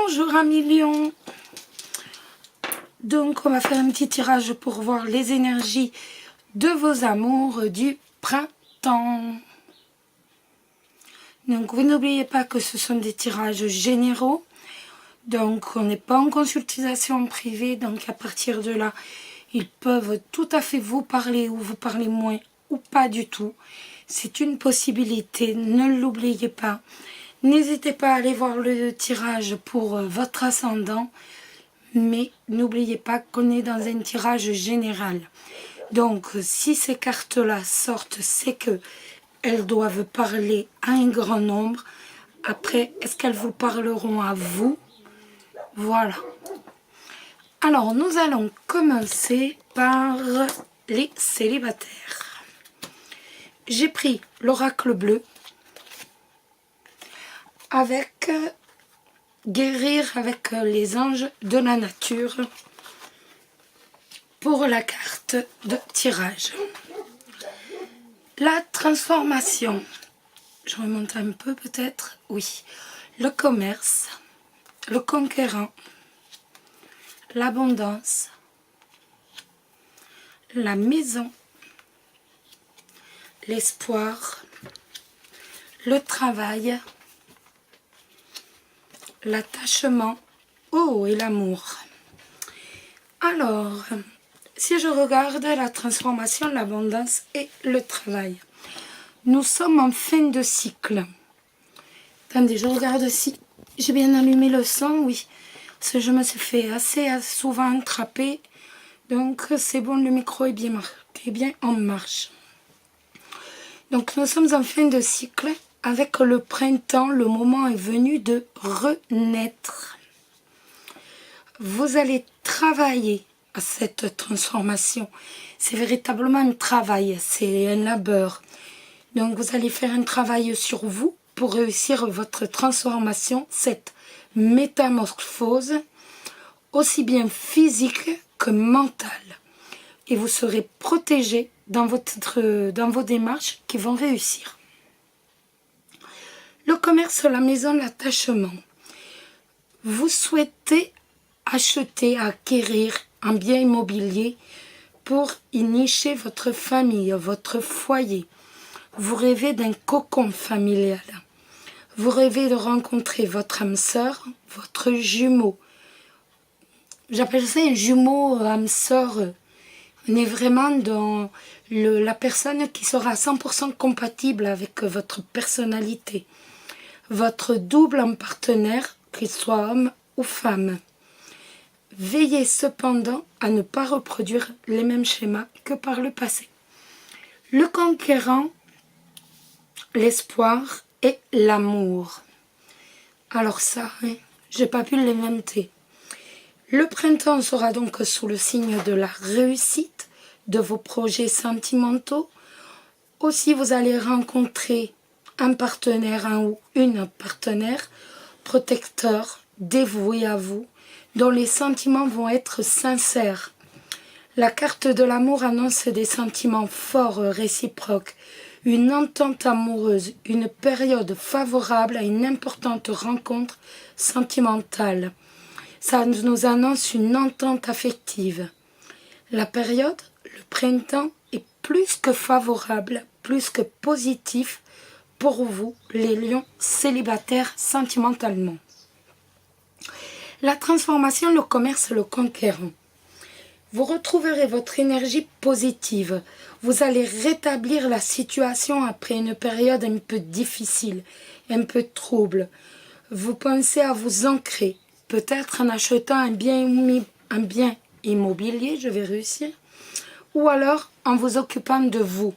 Bonjour amis lions. Donc on va faire un petit tirage pour voir les énergies de vos amours du printemps. Donc vous n'oubliez pas que ce sont des tirages généraux. Donc on n'est pas en consultation privée. Donc à partir de là, ils peuvent tout à fait vous parler ou vous parler moins ou pas du tout. C'est une possibilité, ne l'oubliez pas. N'hésitez pas à aller voir le tirage pour votre ascendant, mais n'oubliez pas qu'on est dans un tirage général. Donc, si ces cartes-là sortent, c'est que elles doivent parler à un grand nombre. Après, est-ce qu'elles vous parleront à vous? Voilà. Alors, nous allons commencer par les célibataires. J'ai pris l'oracle bleu avec guérir avec les anges de la nature pour la carte de tirage. La transformation, je remonte un peu peut-être, oui. Le commerce, le conquérant, l'abondance, la maison, l'espoir, le travail, l'attachement, oh, et l'amour. Alors, si je regarde la transformation, l'abondance et le travail, nous sommes en fin de cycle. Attendez, je regarde si j'ai bien allumé le son, oui. Parce que je me suis fait assez souvent attraper. Donc, c'est bon, le micro est bien en marche. Donc, nous sommes en fin de cycle. Avec le printemps, le moment est venu de renaître. Vous allez travailler à cette transformation. C'est véritablement un travail, c'est un labeur. Donc vous allez faire un travail sur vous pour réussir votre transformation, cette métamorphose, aussi bien physique que mentale. Et vous serez protégé dans vos démarches qui vont réussir. Le commerce, la maison, l'attachement. Vous souhaitez acheter, acquérir un bien immobilier pour y nicher votre famille, votre foyer. Vous rêvez d'un cocon familial. Vous rêvez de rencontrer votre âme sœur, votre jumeau. J'appelle ça un jumeau âme sœur. On est vraiment dans la personne qui sera 100% compatible avec votre personnalité. Votre double en partenaire, qu'il soit homme ou femme. Veillez cependant à ne pas reproduire les mêmes schémas que par le passé. Le conquérant, l'espoir et l'amour. Alors ça, j'ai pas pu l'inventer. Le printemps sera donc sous le signe de la réussite de vos projets sentimentaux. Aussi, vous allez rencontrer un partenaire, un ou une partenaire protecteur, dévoué à vous, dont les sentiments vont être sincères. La carte de l'amour annonce des sentiments forts, réciproques, une entente amoureuse, une période favorable à une importante rencontre sentimentale. Ça nous annonce une entente affective. La période, le printemps, est plus que favorable, plus que positif pour vous, les lions célibataires sentimentalement. La transformation, le commerce, le conquérant. Vous retrouverez votre énergie positive. Vous allez rétablir la situation après une période un peu difficile, un peu trouble. Vous pensez à vous ancrer, peut-être en achetant un bien immobilier, je vais réussir, ou alors en vous occupant de vous.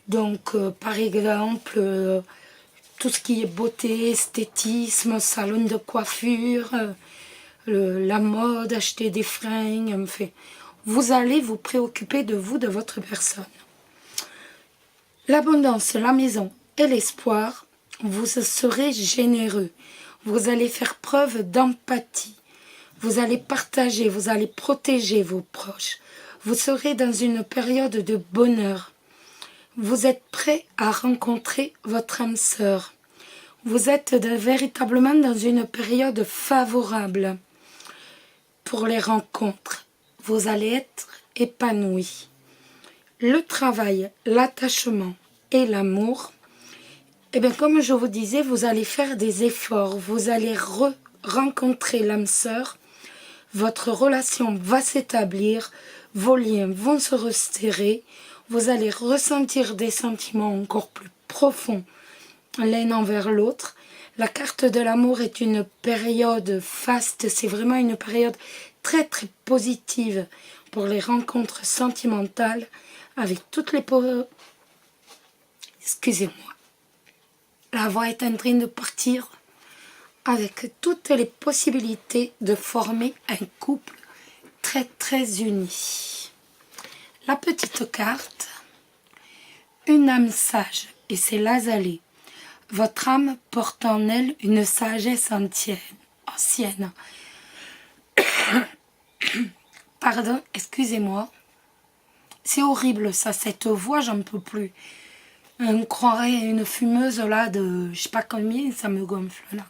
Donc, par exemple, tout ce qui est beauté, esthétisme, salon de coiffure, la mode, acheter des fringues, enfin, vous allez vous préoccuper de vous, de votre personne. L'abondance, la maison et l'espoir, vous serez généreux. Vous allez faire preuve d'empathie. Vous allez partager, vous allez protéger vos proches. Vous serez dans une période de bonheur. Vous êtes prêt à rencontrer votre âme sœur. vous êtes véritablement dans une période favorable pour les rencontres. Vous allez être épanoui. Le travail, l'attachement et l'amour, eh bien, comme je vous disais, vous allez faire des efforts. Vous allez rencontrer l'âme sœur. Votre relation va s'établir. Vos liens vont se resserrer. Vous allez ressentir des sentiments encore plus profonds l'un envers l'autre. La carte de l'amour est une période faste. C'est vraiment une période très très positive pour les rencontres sentimentales avec toutes les... Excusez-moi. La voix est en train de partir avec toutes les possibilités de former un couple très très uni. La petite carte, une âme sage, et c'est l'azalée. Votre âme porte en elle une sagesse ancienne. Pardon, excusez-moi. C'est horrible ça, cette voix, j'en peux plus. On croirait une fumeuse là de je sais pas combien, ça me gonfle là.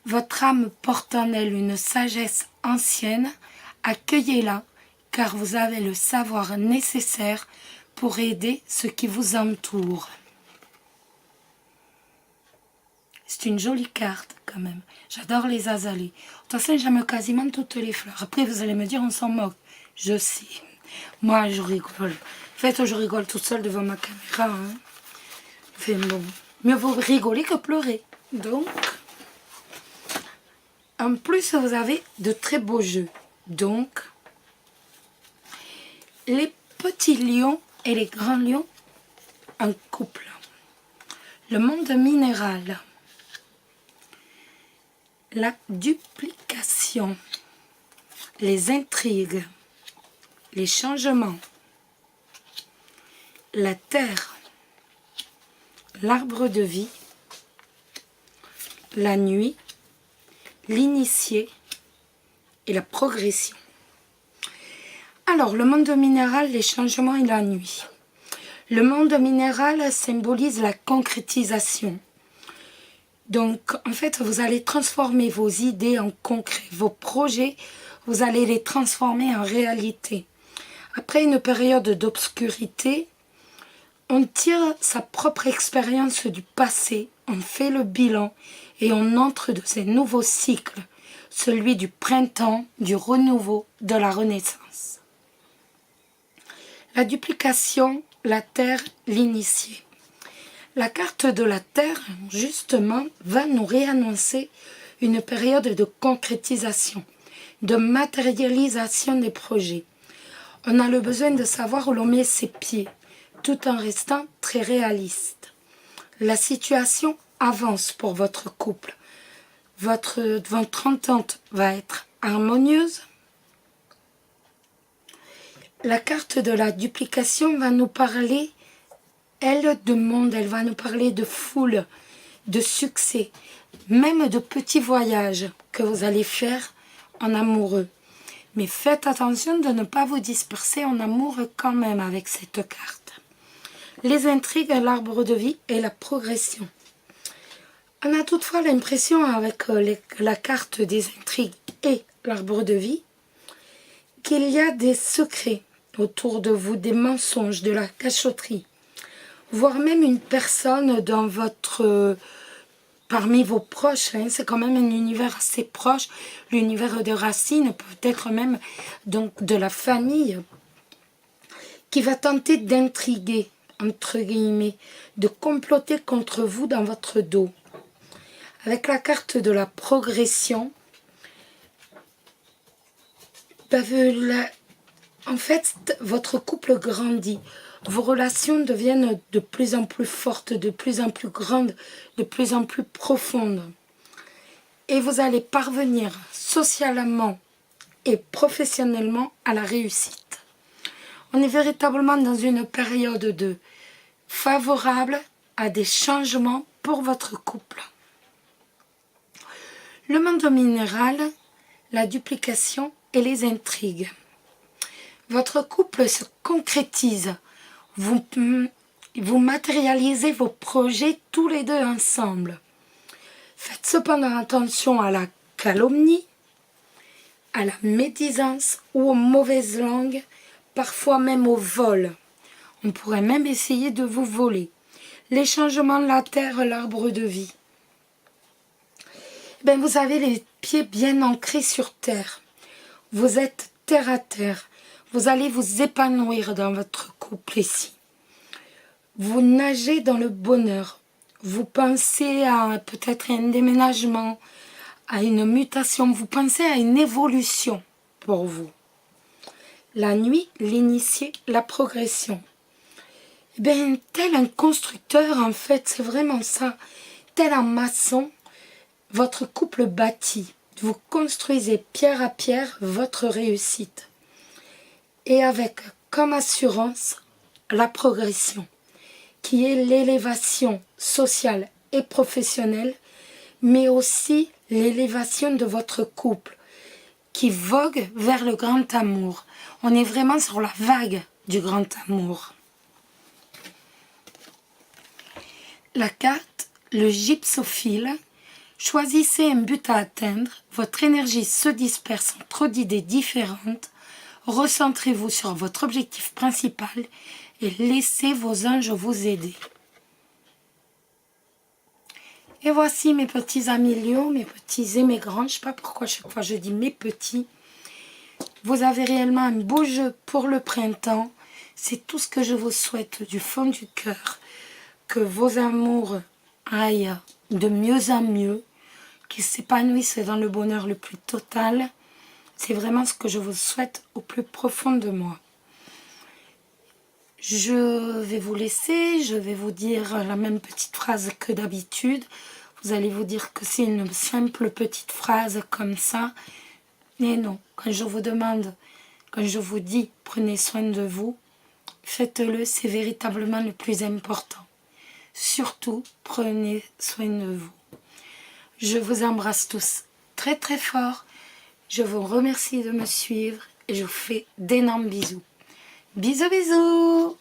Votre âme porte en elle une sagesse ancienne, accueillez-la, car vous avez le savoir nécessaire pour aider ceux qui vous entourent. C'est une jolie carte quand même. J'adore les azalées. De toute façon, j'aime quasiment toutes les fleurs. Après, vous allez me dire, on s'en moque. Je sais. Moi, je rigole. En fait, je rigole toute seule devant ma caméra. Hein. Enfin bon, mieux vaut rigoler que pleurer. Donc, en plus, vous avez de très beaux jeux. Donc, les petits lions et les grands lions en couple. Le monde minéral. La duplication. Les intrigues. Les changements. La terre. L'arbre de vie. La nuit. L'initié et la progression. Alors, le monde minéral, les changements et la nuit. Le monde minéral symbolise la concrétisation. Donc, en fait, vous allez transformer vos idées en concret. Vos projets, vous allez les transformer en réalité. Après une période d'obscurité, on tire sa propre expérience du passé, on fait le bilan et on entre dans ces nouveaux cycles, celui du printemps, du renouveau, de la renaissance. La duplication, la terre, l'initié. La carte de la terre, justement, va nous réannoncer une période de concrétisation, de matérialisation des projets. On a le besoin de savoir où l'on met ses pieds, tout en restant très réaliste. La situation avance pour votre couple. Votre entente va être harmonieuse. La carte de la duplication va nous parler, elle, de monde, elle va nous parler de foule, de succès, même de petits voyages que vous allez faire en amoureux. Mais faites attention de ne pas vous disperser en amour quand même avec cette carte. Les intrigues, l'arbre de vie et la progression. On a toutefois l'impression avec la carte des intrigues et l'arbre de vie qu'il y a des secrets autour de vous, des mensonges, de la cachotterie, voire même une personne dans parmi vos proches, hein, c'est quand même un univers assez proche, l'univers de racines, peut-être même donc de la famille, qui va tenter d'intriguer, entre guillemets, de comploter contre vous dans votre dos. Avec la carte de la progression, en fait, votre couple grandit. Vos relations deviennent de plus en plus fortes, de plus en plus grandes, de plus en plus profondes. Et vous allez parvenir socialement et professionnellement à la réussite. On est véritablement dans une période favorable à des changements pour votre couple. Le monde minéral, la duplication et les intrigues. Votre couple se concrétise. Vous matérialisez vos projets tous les deux ensemble. Faites cependant attention à la calomnie, à la médisance ou aux mauvaises langues, parfois même au vol. On pourrait même essayer de vous voler. Les changements de la terre, l'arbre de vie. Vous avez les pieds bien ancrés sur terre. Vous êtes terre à terre. Vous allez vous épanouir dans votre couple ici. Vous nagez dans le bonheur. Vous pensez à peut-être un déménagement, à une mutation. Vous pensez à une évolution pour vous. La nuit, l'initié, la progression. Tel un constructeur, en fait, c'est vraiment ça. Tel un maçon, votre couple bâtit. Vous construisez pierre à pierre votre réussite. Et avec comme assurance la progression, qui est l'élévation sociale et professionnelle, mais aussi l'élévation de votre couple, qui vogue vers le grand amour. On est vraiment sur la vague du grand amour. La carte, le gypsophile. Choisissez un but à atteindre, votre énergie se disperse en trop d'idées différentes, recentrez-vous sur votre objectif principal et laissez vos anges vous aider. Et voici mes petits amis Lions, mes petits et mes grands, je ne sais pas pourquoi chaque fois je dis mes petits. Vous avez réellement un beau jeu pour le printemps, c'est tout ce que je vous souhaite du fond du cœur, que vos amours aillent de mieux en mieux, qu'ils s'épanouissent dans le bonheur le plus total. C'est vraiment ce que je vous souhaite au plus profond de moi. Je vais vous laisser, je vais vous dire la même petite phrase que d'habitude. Vous allez vous dire que c'est une simple petite phrase comme ça. Mais non, quand je vous demande, quand je vous dis prenez soin de vous, faites-le, c'est véritablement le plus important. Surtout, prenez soin de vous. Je vous embrasse tous très très fort. Je vous remercie de me suivre et je vous fais d'énormes bisous. Bisous bisous.